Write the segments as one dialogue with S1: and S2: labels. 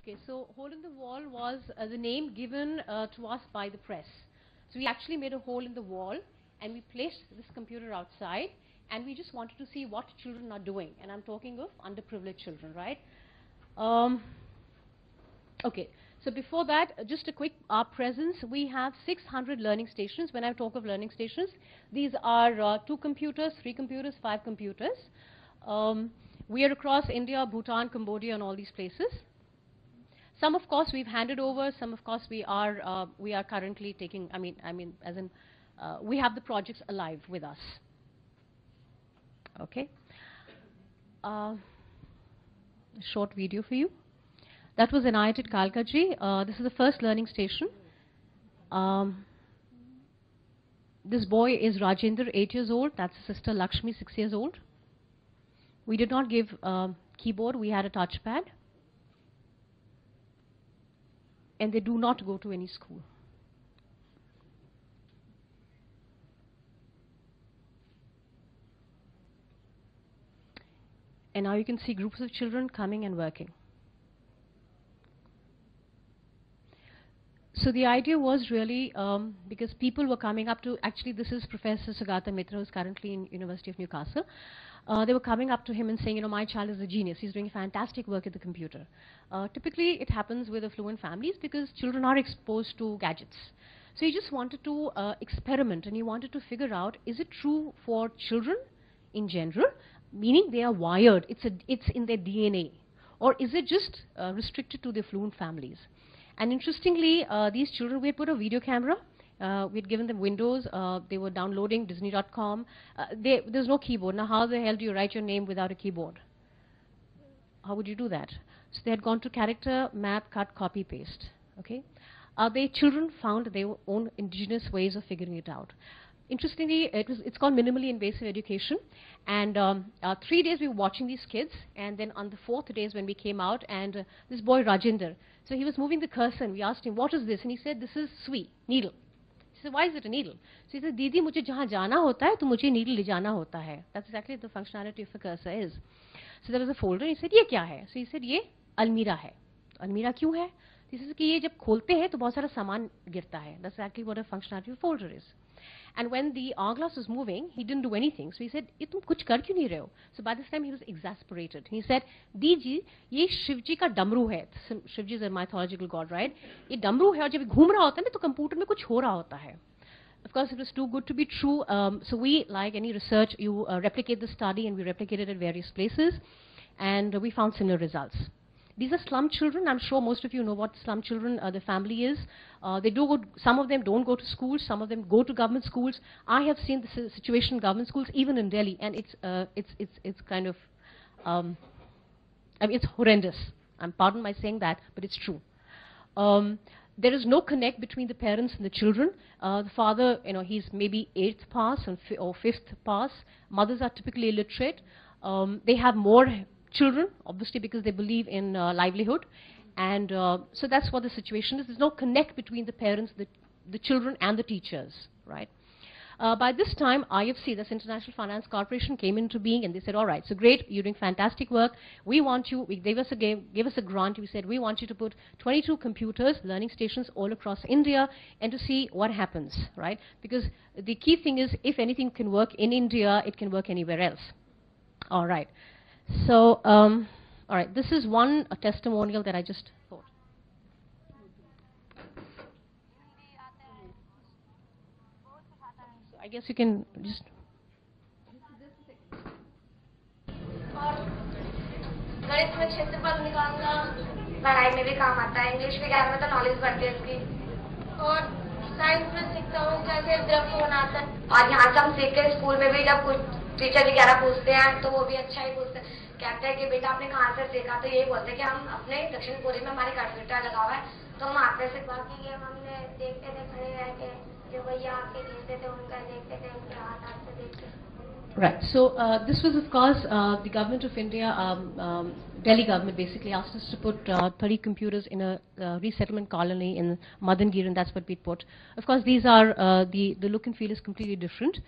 S1: Okay, so Hole in the Wall was the name given to us by the press. So we actually made a hole in the wall and we placed this computer outside and we just wanted to see what children are doing. And I'm talking of underprivileged children, right? Okay, so before that, just a quick, our presence, we have 600 learning stations. When I talk of learning stations, these are 2 computers, 3 computers, 5 computers. We are across India, Bhutan, Cambodia, and all these places. Some, of course, we've handed over. Some, of course, we are currently taking. We have the projects alive with us. Okay. A short video for you. That was NIT Kalkaji. This is the first learning station. This boy is Rajendra, 8 years old. That's his sister Lakshmi, 6 years old. We did not give keyboard. We had a touchpad. And they do not go to any school. And now you can see groups of children coming and working. So the idea was really because people were coming up to, actually this is Professor Sugata Mitra, who's currently in University of Newcastle. They were coming up to him and saying, you know, my child is a genius. He's doing fantastic work at the computer. Typically, it happens with affluent families because children are exposed to gadgets. So he just wanted to experiment, and he wanted to figure out, is it true for children in general, meaning they are wired, it's in their DNA, or is it just restricted to the affluent families? And interestingly, these children, we had put a video camera. We had given them Windows. They were downloading Disney.com. There's no keyboard. Now, how the hell do you write your name without a keyboard? How would you do that? So they had gone to character, map, cut, copy, paste. Okay? The children found their own indigenous ways of figuring it out. Interestingly, it's called minimally invasive education. And 3 days we were watching these kids. And then on the 4th day is when we came out. And this boy, Rajendra, so he was moving the cursor. And we asked him, what is this? And he said, this is sui, needle. He said, why is it a needle? So he said, Didi, mujhe jahan jana hota hai, to mujhe needle le jana hota hai. That's exactly the functionality of a cursor is. So there was a folder. He said, ye kya hai? So he said, ye almira hai. Almira kyun hai? He says, ki ye jab kholte hai, to bahut sara saman girta hai. That's exactly what a functionality of a folder is. And when the hourglass was moving, he didn't do anything. So he said, ye tum kuch kar kyun nahi rahe ho? So by this time he was exasperated. He said, Diji, ye Shivji ka damru hai. Shivji is a mythological god, right? Ye damru hai, aur jab ghum raha hota hai, to computer mein kuch ho raha hota hai. Of course, it was too good to be true. So we, like any research, you replicate the study, and we replicated it at various places. And we found similar results. These are slum children. I'm sure most of you know what slum children, the family is. Some of them don't go to schools. Some of them go to government schools. I have seen the situation in government schools, even in Delhi, and it's kind of, it's horrendous. Pardon my saying that, but it's true. There is no connect between the parents and the children. The father, you know, he's maybe 8th pass or 5th pass. Mothers are typically illiterate. They have more children, obviously, because they believe in livelihood. And so that's what the situation is. There's no connect between the parents, the children, and the teachers, right? By this time, IFC, that's International Finance Corporation, came into being, and they said, all right, so great, you're doing fantastic work. We want you, gave us a grant. We said, we want you to put 22 computers, learning stations all across India, and to see what happens, right? Because the key thing is, if anything can work in India, it can work anywhere else. All right. So, all right, this is one testimonial that I just thought. So I guess you can just.
S2: गणित में क्षेत्रफल निकालना पढ़ाई में भी काम आता है. इंग्लिश वगैरह में तो नॉलेज बढ़ती है इसकी. और साइंस में सीखता हूँ कैसे द्रव्य बनाता है. और यहाँ से हम सीख के स्कूल में भी जब कुछ टीचर वगैरह पूछते हैं तो वो भी अच्छा ही पूछते हैं. कहते हैं कि बेटा आपने कहाँ से सीखा, तो यही बोलते हैं कि हम अपने दक्षिण पूर्व में हमारे कंप्यूटर लगा हुआ है तो हम आपने से बाकी ये हमने देखते थे खड़े रह के जो भैया आके खेलते थे उनका देखते थे उनके हाथ से देखते.
S1: Right. So this was, of course, the government of India, Delhi government basically asked us to put 30 computers in a resettlement colony in Madangir, and that's what we put. Of course, these are the look and feel is completely different.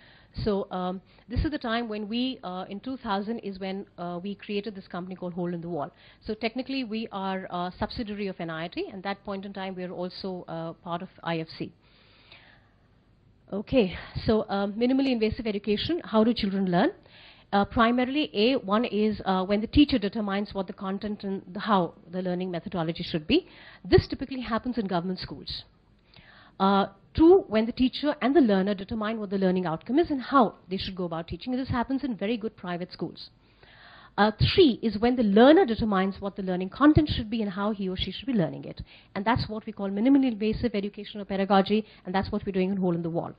S1: So this is the time when we, in 2000, is when we created this company called Hole in the Wall. So technically, we are a subsidiary of NIIT, and at that point in time, we are also part of IFC. Okay, so minimally invasive education, how do children learn? Primarily, one is when the teacher determines what the content and how the learning methodology should be. This typically happens in government schools. Two, when the teacher and the learner determine what the learning outcome is and how they should go about teaching. And this happens in very good private schools. Three is when the learner determines what the learning content should be and how he or she should be learning it. And that's what we call minimally invasive educational pedagogy, and that's what we're doing in Hole in the Wall.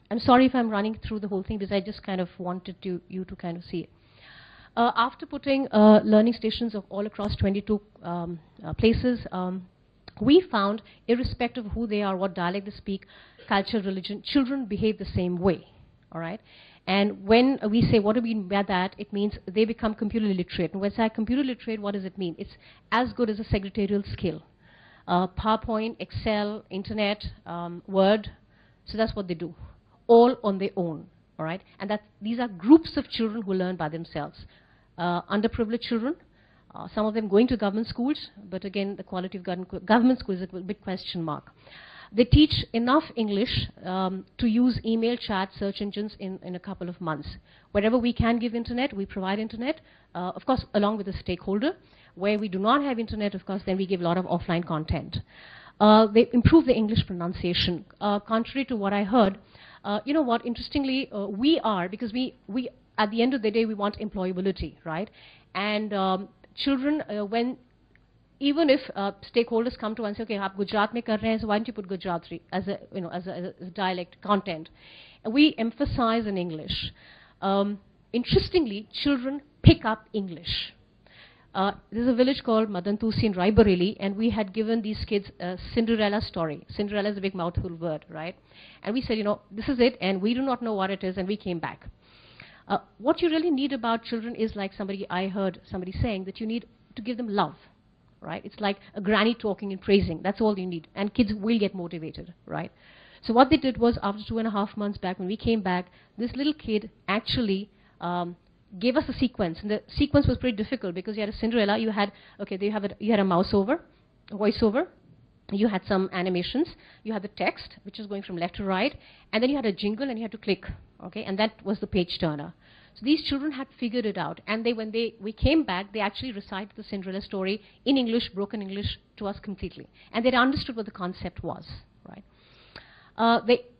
S1: I'm sorry if I'm running through the whole thing, because I just kind of wanted you to kind of see it. After putting learning stations of all across 22 places, we found, irrespective of who they are, what dialect they speak, culture, religion, children behave the same way, all right? And when we say, what do we mean by that, it means they become computer literate. And when I say computer literate, what does it mean? It's as good as a secretarial skill. PowerPoint, Excel, Internet, Word, so that's what they do, all on their own, all right? And these are groups of children who learn by themselves. Underprivileged children, some of them going to government schools, but again, the quality of government schools is a big question mark. They teach enough English to use email, chat, search engines in a couple of months. Wherever we can give internet, we provide internet, of course, along with the stakeholder. Where we do not have internet, of course, then we give a lot of offline content. They improve the English pronunciation. Contrary to what I heard, you know what, interestingly, because we at the end of the day, we want employability, right? And children, even if stakeholders come to us and say, okay, aap Gujarat mein kar rahe hain, so why don't you put Gujarati as a dialect content? And we emphasize in English. Interestingly, children pick up English. There's a village called Madantusi in Raebareli, and we had given these kids a Cinderella story. Cinderella is a big mouthful word, right? And we said, this is it, and we do not know what it is, and we came back. What you really need about children is like I heard somebody saying that you need to give them love, right? It's like a granny talking and praising. That's all you need. And kids will get motivated, right? So what they did was, after 2.5 months back, when we came back, this little kid actually gave us a sequence. And the sequence was pretty difficult because you had a Cinderella, you had a mouse-over, a voice-over, you had some animations, you had the text, which is going from left to right, and then you had a jingle and you had to click, okay? And that was the page turner. So these children had figured it out, and when we came back, they actually recited the Cinderella story in English, broken English, to us completely. And they understood what the concept was, right?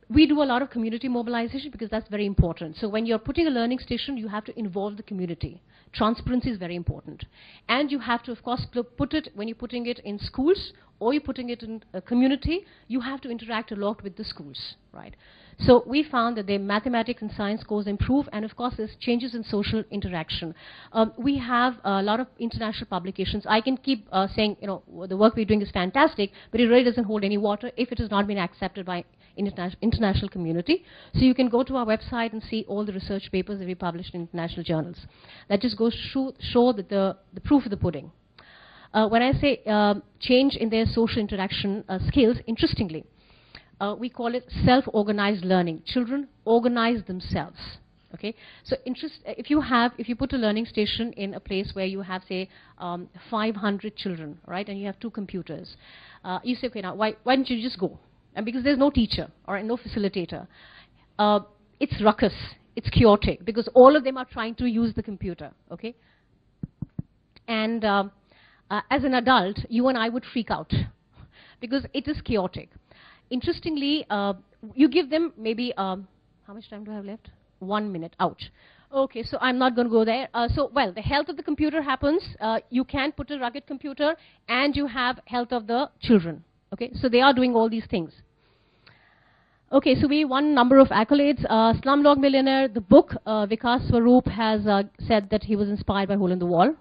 S1: We do a lot of community mobilization because that's very important. So when you're putting a learning station, you have to involve the community. Transparency is very important. And you have to, of course, put it, when you're putting it in schools or you're putting it in a community, you have to interact a lot with the schools, right? So we found that the mathematics and science scores improve, and of course there's changes in social interaction. We have a lot of international publications. I can keep saying, the work we're doing is fantastic, but it really doesn't hold any water if it has not been accepted by international community. So you can go to our website and see all the research papers that we published in international journals. That just goes to show that the proof of the pudding. When I say change in their social interaction skills, interestingly, we call it self-organized learning. Children organize themselves. Okay, so if you put a learning station in a place where you have, say, 500 children, right, and you have 2 computers, you say, okay, now why don't you just go? And because there's no teacher or no facilitator, it's ruckus, it's chaotic, because all of them are trying to use the computer. Okay, and as an adult, you and I would freak out because it is chaotic. Interestingly, you give them maybe, how much time do I have left? 1 minute, ouch. Okay, so I'm not going to go there. The health of the computer happens. You can put a rugged computer, and you have health of the children. Okay, so they are doing all these things. Okay, so we won a number of accolades. Slumdog Millionaire, the book, Vikas Swarup has said that he was inspired by Hole in the Wall.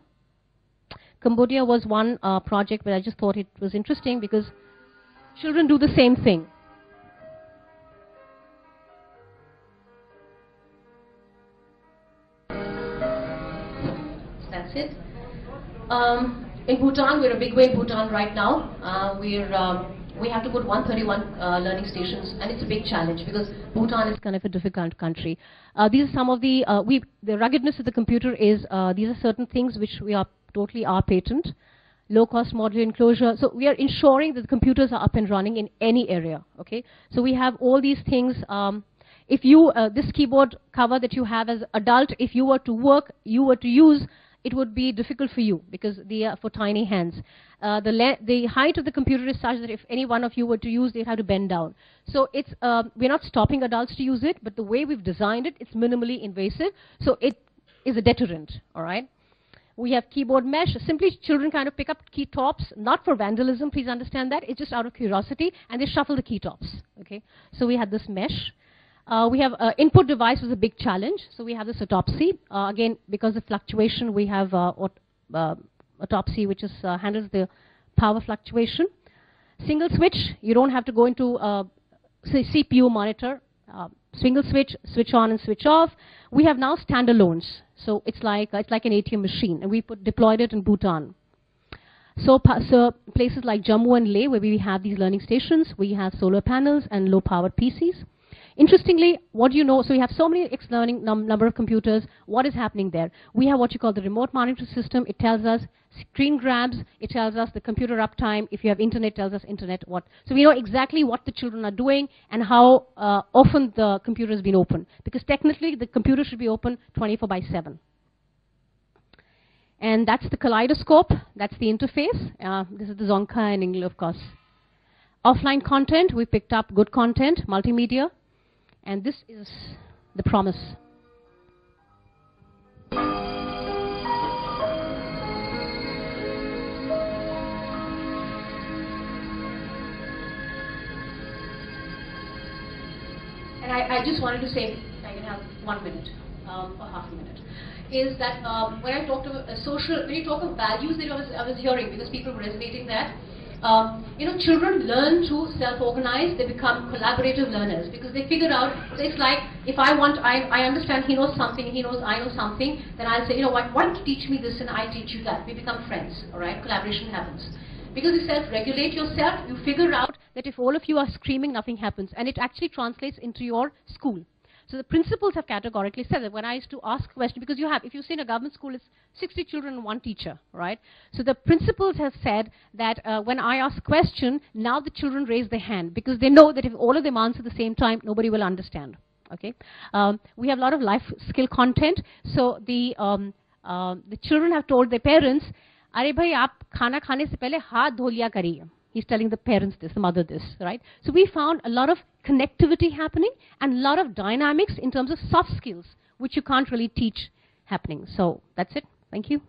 S1: Cambodia was one project where I just thought it was interesting because children do the same thing. That's it. In Bhutan, we're a big way in Bhutan right now. We're we have to put 131 learning stations, and it's a big challenge because Bhutan is kind of a difficult country. These are some of the ruggedness of the computer is these are certain things which we are totally our patent. Low-cost modular enclosure. So we are ensuring that the computers are up and running in any area. Okay. So we have all these things. If you this keyboard cover that you have as adult, if you were to work, you were to use, it would be difficult for you because they are for tiny hands. The height of the computer is such that if any one of you were to use, they'd have to bend down. So it's we're not stopping adults to use it, but the way we've designed it, it's minimally invasive. So it is a deterrent. All right. We have keyboard mesh. Simply children kind of pick up key tops, not for vandalism, please understand that. It's just out of curiosity, and they shuffle the key tops. Okay? So we had this mesh. We have input device was a big challenge. So we have this autopsy. Again, because of fluctuation, we have autopsy, which is handles the power fluctuation. Single switch, you don't have to go into say CPU monitor. Single switch, switch on and switch off. We have now standalones. So it's like an ATM machine, and we deployed it in Bhutan. So places like Jammu and Leh, where we have these learning stations, we have solar panels and low-powered PCs. Interestingly, what do you know? So we have so many learning number of computers. What is happening there? We have what you call the remote monitoring system. It tells us screen grabs. It tells us the computer uptime. If you have internet, it tells us internet what. So we know exactly what the children are doing and how often the computer has been open. Because technically, the computer should be open 24/7. And that's the kaleidoscope. That's the interface. This is the Zonka in English, of course. Offline content, we picked up good content, multimedia. And this is the promise. And I just wanted to say, if I can have 1 minute or half a minute, is that when I talked about when you talk of values that I was hearing, because people were resonating that, children learn to self-organize. They become collaborative learners because they figure out. So it's like if I understand he knows something, he knows I know something, then I'll say, why don't you teach me this and I teach you that. We become friends. All right, collaboration happens because you self-regulate yourself. You figure out that if all of you are screaming, nothing happens, and it actually translates into your school. So the principals have categorically said that when I used to ask questions, because if you see in a government school, it's 60 children and 1 teacher, right? So the principals have said that when I ask a question, now the children raise their hand because they know that if all of them answer at the same time, nobody will understand, okay? We have a lot of life skill content. So the children have told their parents, "Are bhai, aap khana khane se pehle haath dho liya kariye." He's telling the parents this, the mother this, right? So we found a lot of connectivity happening and a lot of dynamics in terms of soft skills, which you can't really teach happening. So that's it. Thank you.